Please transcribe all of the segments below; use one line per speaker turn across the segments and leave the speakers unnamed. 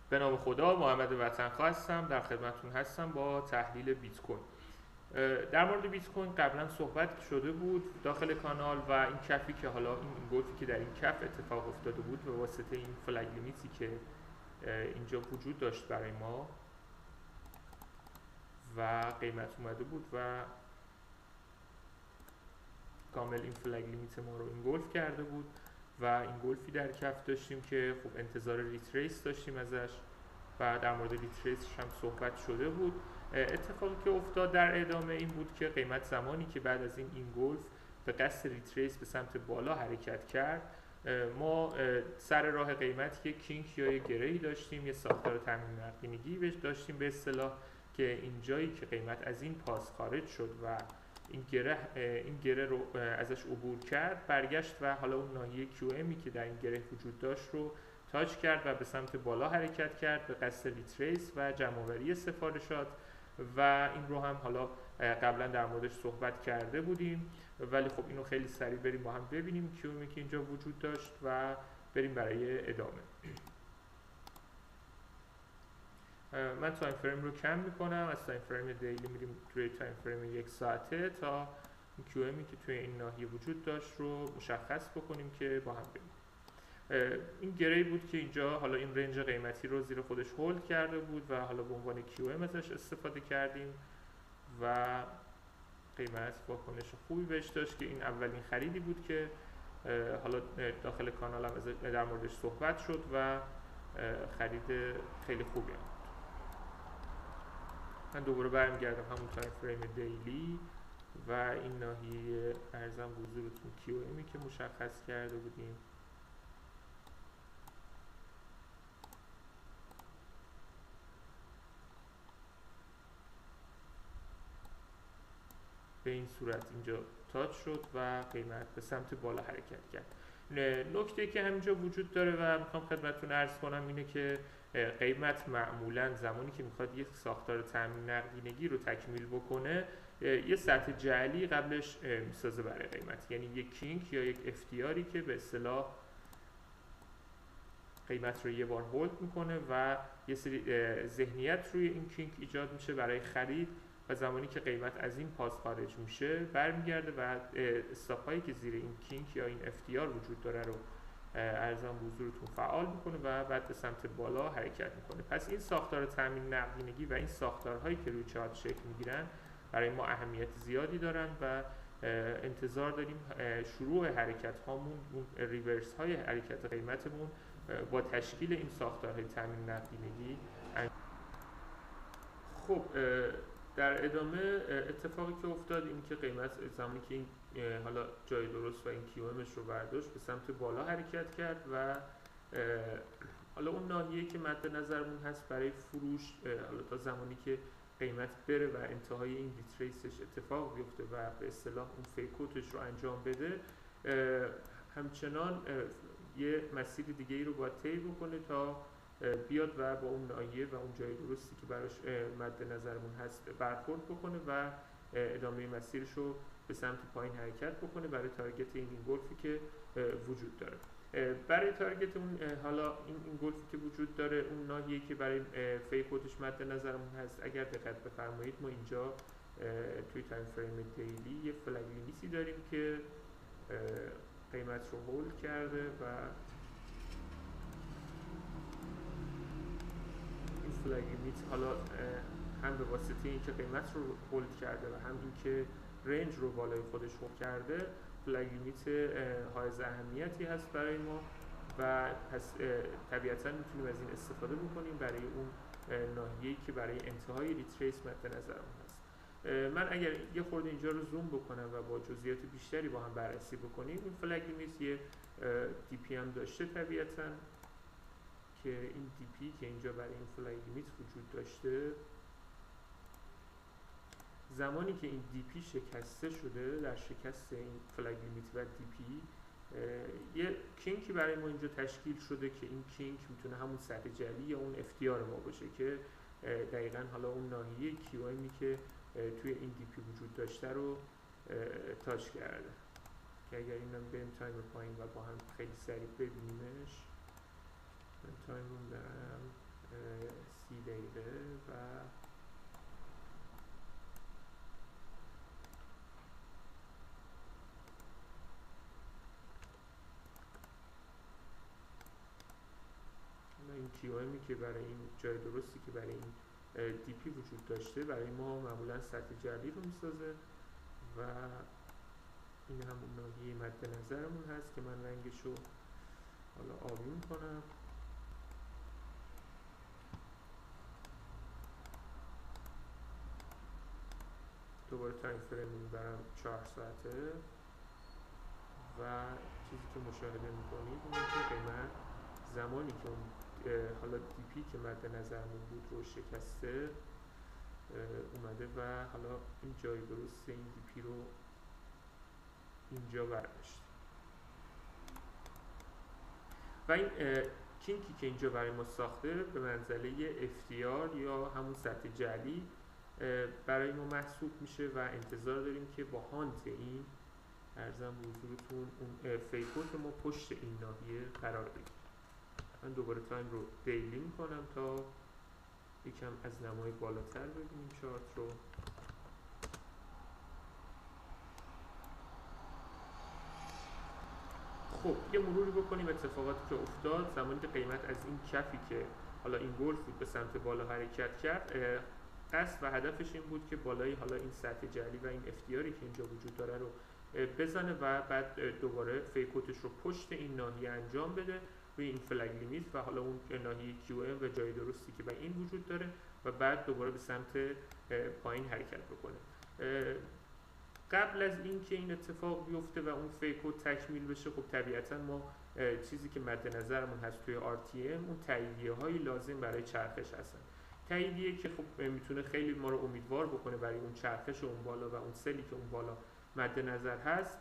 به نام خدا، محمد وطنخواه هستم، در خدمتتون هستم با تحلیل بیت کوین. در مورد بیت کوین قبلا صحبت شده بود داخل کانال و این کفی که حالا این گلفی که در این کف اتفاق افتاده بود به واسطه این فلگ لیمیتی که اینجا وجود داشت برای ما و قیمت اومده بود و کامل این فلگ لیمیت ما رو این گلف کرده بود و این گلفی در کف داشتیم که خب انتظار ریتریس داشتیم ازش و در مورد ریتریسش هم صحبت شده بود. اتفاقی که افتاد در ادامه این بود که قیمت زمانی که بعد از این گلف به قصد ریتریس به سمت بالا حرکت کرد، ما سر راه قیمت یک کینک یا یک گرهی داشتیم، یه ساختار تامین نقدینگی داشتیم به اصطلاح، که این جایی که قیمت از این پاس خارج شد و این گره رو ازش عبور کرد، برگشت و حالا اون ناحیه QMی که در این گره وجود داشت رو تاچ کرد و به سمت بالا حرکت کرد به قصد ریتریس و جمع‌آوری سفارشات و این رو هم حالا قبلا در موردش صحبت کرده بودیم، ولی خب اینو خیلی سریع بریم با هم ببینیم QMی که اینجا وجود داشت و بریم برای ادامه. من تایم فریم رو کم میکنم، از تایم فریم دیلی میریم توی تایم فریم یک ساعته تا این QMی که توی این ناحیه وجود داشت رو مشخص بکنیم که با هم بریم. این گره‌ای بود که اینجا حالا این رنج قیمتی رو زیر خودش هولد کرده بود و حالا به عنوان QM ازش استفاده کردیم و قیمت واکنش خوبی بهش داشت که این اولین خریدی بود که حالا داخل کانالم در موردش صحبت شد و خرید خیلی خوبی هم بود. من دوباره برمیگردم همون تایم فریم دیلی و این ناحیه ارزم حضورتون QMی که مشخص کرده بودیم به این صورت اینجا تاچ شد و قیمت به سمت بالا حرکت کرد. نکته که همینجا وجود داره و میخوام خدمتتون عرض کنم اینه که قیمت معمولا زمانی که میخواد یک ساختار تامین نقدینگی رو تکمیل بکنه یه سطح جعلی قبلش میسازه برای قیمت، یعنی یک کینک یا یک افتیاری که به اصطلاح قیمت رو یه بار هولد میکنه و یه سری ذهنیت روی این کینک ایجاد میشه برای خرید و زمانی که قیمت از این پاس خارج میشه برمیگرده و استاپ هایی که زیر این کینک یا این افتیار وجود داره رو ارزم حضورتون فعال میکنه و بعد به سمت بالا حرکت میکنه. پس این ساختار تامین نقدینگی و این ساختارهایی که روی چارت شکل میگیرن برای ما اهمیت زیادی دارن و انتظار داریم شروع حرکت هامون، ریورس های حرکت قیمتمون با تشکیل این ساختارهای تامین نقدینگی. خب در ادامه اتفاقی که افتاد این که قیمت زمانی که این حالا جای درست و این QMش رو برداشت به سمت بالا حرکت کرد و حالا اون ناحیه‌ای که مد نظرمون هست برای فروش حالا تا زمانی که قیمت بره و انتهای این ریتریسش اتفاق بیفته و به اصطلاح اون فیکوتش رو انجام بده، همچنان یه مسیر دیگه ای رو باید طی بکنه تا بیاد و با اون ناحیه و اون جای درستی که براش مد نظرمون هست برخورد بکنه و ادامه مسیرش رو به سمت پایین حرکت بکنه برای تارگت این گلفی که وجود داره. برای تارگت اون حالا این گلفی که وجود داره، اون ناحیه‌ای که برای فیکوتش مد نظرمون هست، اگر دقت بفرمایید ما اینجا توی تایم فریم دیلی یه فلگ لیمیتی داریم که قیمت رو هولد کرده و این فلگ لیمیت حالا هم به واسطه اینکه قیمت رو هولد کرده و هم اینکه رنج رو بالای خودش هولد کرده، فلگ لیمیت حائز اهمیتی هست برای ما و پس طبیعتا میتونیم از این استفاده بکنیم برای اون ناحیه‌ای که برای انتهای ریتریس مد نظرمون هست. من اگر یه خورده اینجا رو زوم بکنم و با جزئیات بیشتری با هم بررسی بکنیم، این فلگ لیمیت یه دی پی هم داشته طبیعتا که این دی پی که اینجا برای این فلگ لیمیت وجود داشته، زمانی که این دی پی شکسته شده در شکست این فلگ لیمیت و دی پی یه کینکی برای ما اینجا تشکیل شده که این کینک میتونه همون سطح جعلی یا اون افتیار ما باشه که دقیقا حالا اون ناحیه QMی که توی این دی پی وجود داشته رو تاچ کرده که اگر اینم بریم تایم پایین و با هم خیلی سریع ببینیمش، من تایم رو برم 30 دقیقه و این QMی که برای این جای درستی که برای این DP وجود داشته برای ما معمولا سطح جعلی رو میسازه و این همون ناحیه مد نظرمون هست که من رنگش رو حالا آبی میکنم. دوباره تایم فریم میبرم 4 ساعته و چیزی که مشاهده میکنید اینه که قیمت زمانی که اون حالا دیپی که مد نظرمون بود رو شکسته اومده و حالا این جای درست این دیپی رو اینجا برداشت و این کینکی که اینجا برای ما ساخته به منزله FTR یا همون سطح جعلی برای ما محسوب میشه و انتظار داریم که با هانت این ارزم به حضورتون اون فیکوت ما پشت این ناحیه قرار بگیره. من دوباره تایم رو دیلی میکنم تا یکم از نمای بالاتر ببینیم چارت رو. خب یه مروری بکنیم اتفاقاتی که افتاد زمانی که قیمت از این کفی که حالا این گلف بود به سمت بالا حرکت کرد. قصد و هدفش این بود که بالای حالا این سطح جعلی و این افتیاری که اینجا وجود داره رو بزنه و بعد دوباره فیکوتش رو پشت این ناحیه انجام بده روی این فلگ لیمیت و حالا اون ناحیه QM و جای درستی که برای این وجود داره و بعد دوباره به سمت پایین حرکت بکنه. قبل از این که این اتفاق بیفته و اون فیکوت تکمیل بشه خب طبیعتا ما چیزی که مد نظرمون هست توی RTM اون تاییدیه های لازم برای چرخش هستن. تاییدیه که خب میتونه خیلی ما رو امیدوار بکنه برای اون چرخش اون بالا و اون سلی که اون بالا مد نظر هست.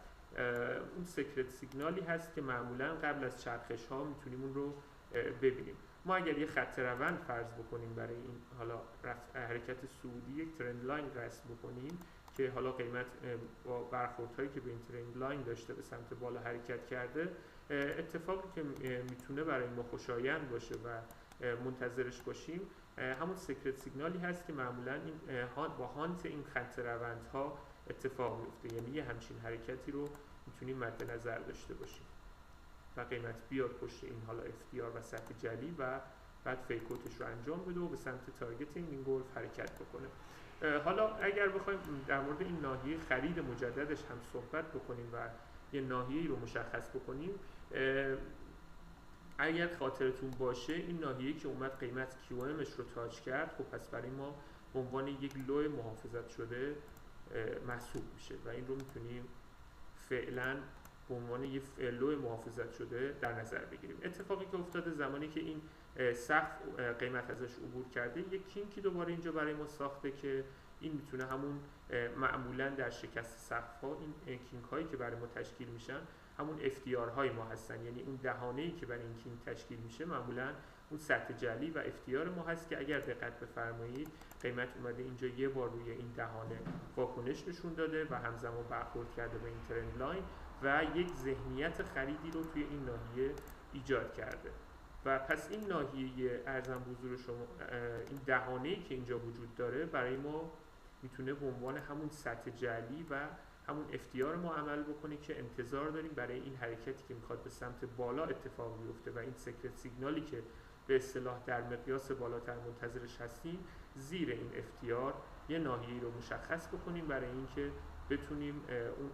اون سیکرت سیگنالی هست که معمولا قبل از چرخش ها میتونیم اون رو ببینیم. ما اگر یه خط روند فرض بکنیم برای این حالا حرکت صعودی یک ترند لاین رسم بکنیم که حالا قیمت با برخوردهایی که به این ترند لاین داشته به سمت بالا حرکت کرده، اتفاقی که میتونه برای ما خوشایند باشه و منتظرش باشیم همون سیکرت سیگنالی هست که معمولا این با هانت این خط روندها اتفاق میفته. یعنی یه همچین حرکتی رو میتونیم مد نظر داشته باشیم و قیمت بیاد پشت این حالا FTR و سطح جعلی و بعد فیکوتش رو انجام بده و به سمت تارگت این گلف حرکت بکنه. حالا اگر بخوایم در مورد این ناحیه خرید مجددش هم صحبت بکنیم و یه ناحیه‌ای رو مشخص بکنیم، اگر خاطرتون باشه این ناحیه‌ای که اومد قیمت QMش رو تاچ کرد خب پس برای ما به عنوان یک لو محافظت شده محسوب میشه و این رو میتونیم فعلا به عنوان یک لو محافظت شده در نظر بگیریم. اتفاقی که افتاده زمانی که این سقف قیمت ازش عبور کرده یک کینکی دوباره اینجا برای ما ساخته که این میتونه همون معمولا در شکست سقف ها این کینک هایی که برای ما تشکیل میشن همون FTR های ما هستن. یعنی اون دهانه ای که برای این کینک تشکیل میشه معمولا اون سطح جعلی و FTR ما هست که اگر دقت بفرمایید قیمت اومده اینجا یه بار روی این دهانه واکنش نشون داده و همزمان برخورد کرده به این ترند لاین و یک ذهنیت خریدی رو توی این ناحیه ایجاد کرده و پس این ناحیه ارزم به حضور شما این دهانه‌ای که اینجا وجود داره برای ما میتونه به عنوان همون سطح جعلی و همون FTR ما عمل بکنه که انتظار داریم برای این حرکتی که میخواد به سمت بالا اتفاق بیفته و این سیکرت سیگنالی که به اصطلاح در مقیاس بالاتر منتظرش هستیم زیر این FTR یه ناحیه‌ای رو مشخص بکنیم برای اینکه بتونیم اون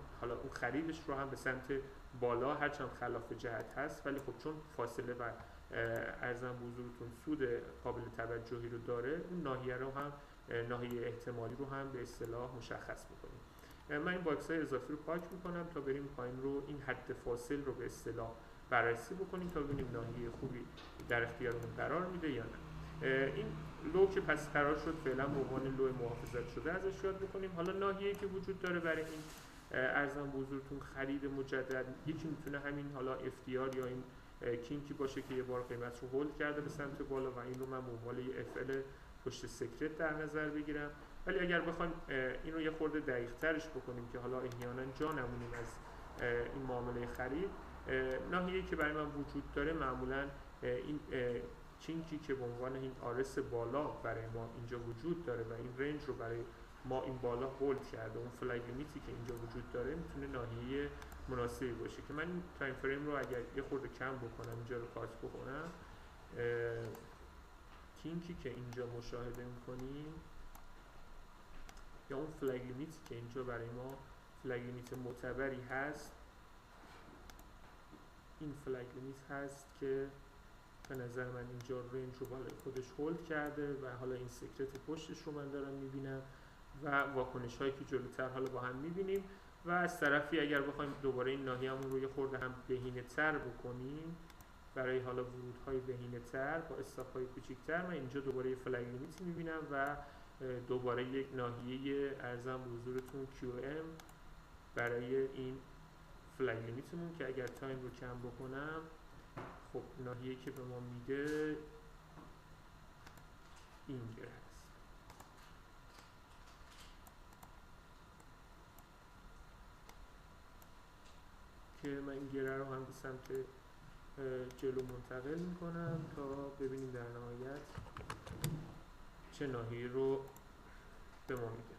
خریدش رو هم به سمت بالا هرچند خلاف جهت هست ولی خب چون فاصله و ارزم به حضورتون سود قابل توجهی رو داره اون ناحیه رو هم ناحیه احتمالی رو هم به اصطلاح مشخص بکنیم. من این باکس های اضافی رو پاک میکنم تا بریم پایین رو این حد فاصل رو به اصطلاح بررسی بکنیم تا ببینیم ناحیه خوبی در اختیارمون قرار میده یا نه. این لو که پس قرار شد فعلا به عنوان لو محافظت شده ازش یاد بکنیم. حالا ناحیه‌ای که وجود داره برای این ارزم به حضورتون خرید مجدد یکی میتونه همین حالا FTR یا این کینکی باشه که یه بار قیمت رو هولد کرده به سمت بالا و این رو من به عنوان یه FL پشت سکرت در نظر بگیرم. ولی اگر بخوایم این رو یه خورده دقیق ترش بکنیم که حالا احیانا جا نمونیم از این معامله خرید، ناحیه‌ای که برای من وجود داره معمولا این کینکی که به عنوان این آرس بالا برای ما اینجا وجود داره و این رنج رو برای ما این بالا هولد کرده، اون فلگ لیمیتی که اینجا وجود داره میتونه ناحیه مناسبی باشه که من این تایم فریم رو اگر یه خورده کم بکنم، اینجا رو کات بکنم، کینکی که اینجا مشاهده میکنیم یا اون فلگ لیمیتی که اینجا برای ما فلگ لیمیت معتبری هست، این فلگ لیمیت هست که به نظر من اینجا رنج رو بالای خودش هولد کرده و حالا این سکرت پشتش رو من دارم میبینم و واکنش هایی که جلوتر حالا با هم میبینیم. و از طرفی اگر بخوایم دوباره این ناحیه‌مون رو یه خورده هم بهینه تر بکنیم برای حالا ورودهای بهینه تر با استاپ های کوچیک‌تر، من اینجا دوباره یه فلگ لیمیتی میبینم و دوباره یک ناحیه ارزم به حضورتون QM برای این فلگ لیمیتمون که اگر تایم رو کم بکنم، خب ناحیه‌ای که به ما میده این گره هست که من این گره رو هم به سمت جلو منتقل میکنم تا ببینیم در نهایت چه ناحیه‌ای رو به ما میده.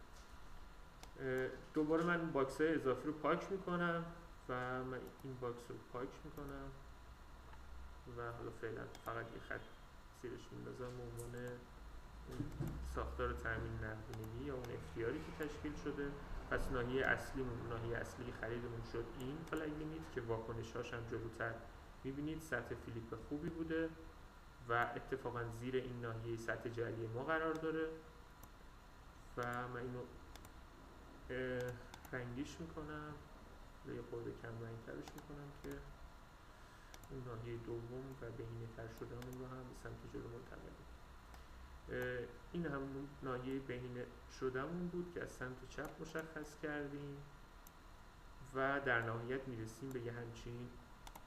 دوباره من باکس های اضافی رو پاک میکنم و من این باکس رو پاک میکنم و حالا فعلا فقط یه خط زیرش میندازم به عنوان ساختار تامین نقدینگی یا اون اختیاری که تشکیل شده. پس ناحیه اصلی خریدمون شد این فلگ لیمیت که واکنش هاش هم جلوتر میبینید سطح فیلیپ خوبی بوده و اتفاقا زیر این ناحیه سطح جعلی ما قرار داره و من اینو رنگیش میکنم و یه خورده کم رنگ ترش میکنم که اون ناحیه دوم و بهینه تر شدهمون رو هم به سمت جلو منتقل کنیم. این همون ناحیه بهینه شدهمون بود که از سمت چپ مشخص کردیم و در نهایت میرسیم به یه همچین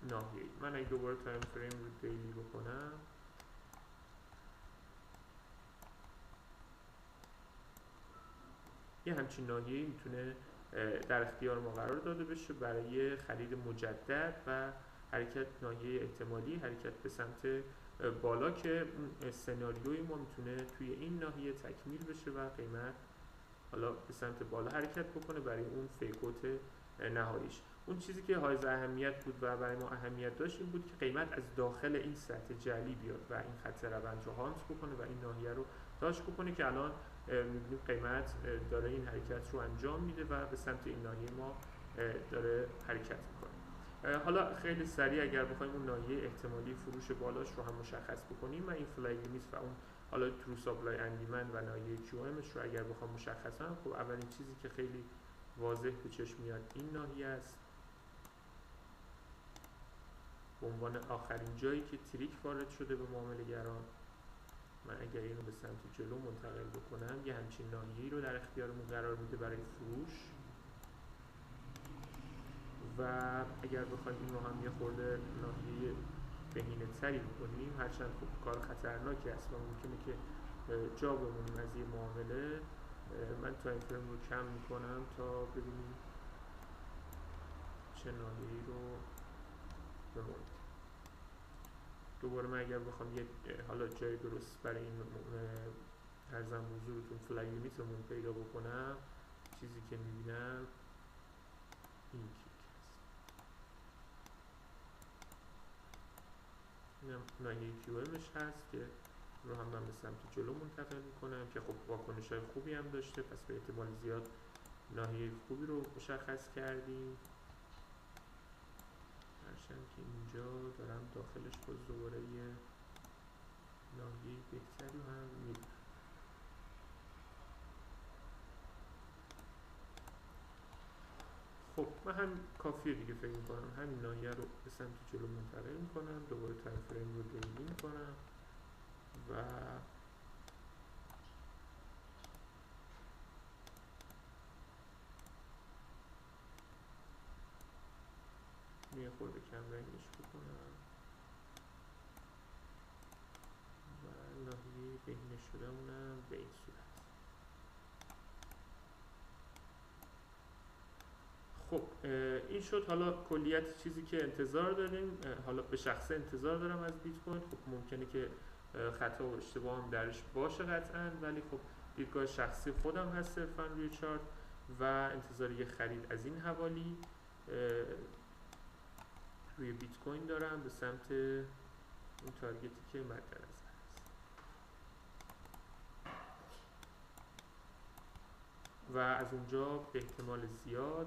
ناحیه. من اگه دوباره تایم فریم رو دیلی بکنم، یه همچین ناحیه‌ای میتونه در اختیار ما قرار داده بشه برای خرید مجدد و حرکت ناحیه احتمالی حرکت به سمت بالا که سناریوی ما میتونه توی این ناحیه تکمیل بشه و قیمت حالا به سمت بالا حرکت بکنه برای اون فیکوت نهاییش. اون چیزی که حائز اهمیت بود و برای ما اهمیت داشت این بود که قیمت از داخل این سطح جعلی بیاد و این خط روند رو هانت بکنه و این ناحیه رو تاچ بکنه که الان می‌بینیم قیمت داره این حرکت رو انجام میده و به سمت این ناحیه ما داره حرکت میکنه. حالا خیلی سریع اگر بخوایم اون ناحیه احتمالی فروش بالاش رو هم مشخص بکنیم، من این فلگ لیمیت و اون حالا ترو سابلای اندیمند و ناحیه QMش رو اگر بخوام مشخص کنم، خب اولین چیزی که خیلی واضح به چشم میاد این ناحیه است به عنوان آخرین جایی که تریک وارد شده به معامله گران. من اگر اینو به سمت جلو منتقل بکنم یه همچین ناحیه‌ای رو در اختیارمون قرار میده برای فروش و اگر بخوایم این رو هم یه خورده ناحیه بهینه تری بکنیم، هرچند خب کار خطرناکی است و ممکنه که جا بمونیم از یه معامله، من تایم فریم رو کم میکنم تا ببینیم چه ناحیه‌ای رو به ما میده. دوباره من اگر بخوام یک حالا جای درست برای این ارزم حضورتون فلگ لیمیتمون پیدا بکنم، چیزی که میبینم این کیک هست. اینم ناحیه QMش هست که رو هم من به سمت جلو منتقل میکنم که خب واکنش های خوبی هم داشته، پس به احتمال زیاد ناحیه خوبی رو مشخص کردیم. هرچند که اینجا دارم داخلش باز دوباره یه ناحیه بهتری هم میبینم. خب من هم کافیه دیگه فکر میکنم همین ناحیه رو به سمت جلو منتقل میکنم، دوباره تایم فریم رو دیلی میکنم و یه خورده کم رنگش بکنم و ناحیه بهینه شدهمونم به این صورت. خب این شد حالا کلیت چیزی که انتظار داریم. حالا به شخصه انتظار دارم از بیت کوین. خب ممکنه که خطا و اشتباه هم درش باشه قطعا، ولی خب دیدگاه شخصی خودم هست صرفا روی چارت و انتظار یه خرید از این حوالی روی بیت کوین دارم به سمت اون تارگتی که مد نظر است و از اونجا به احتمال زیاد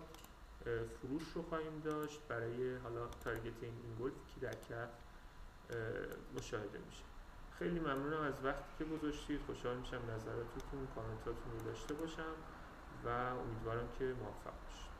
فروش رو خواهیم داشت برای حالا تارگت این گلف که در کف مشاهده میشه. خیلی ممنونم از وقتی که گذاشتید، خوشحال میشم نظراتتون، کامنتاتون رو داشته باشم و امیدوارم که موفق باشید.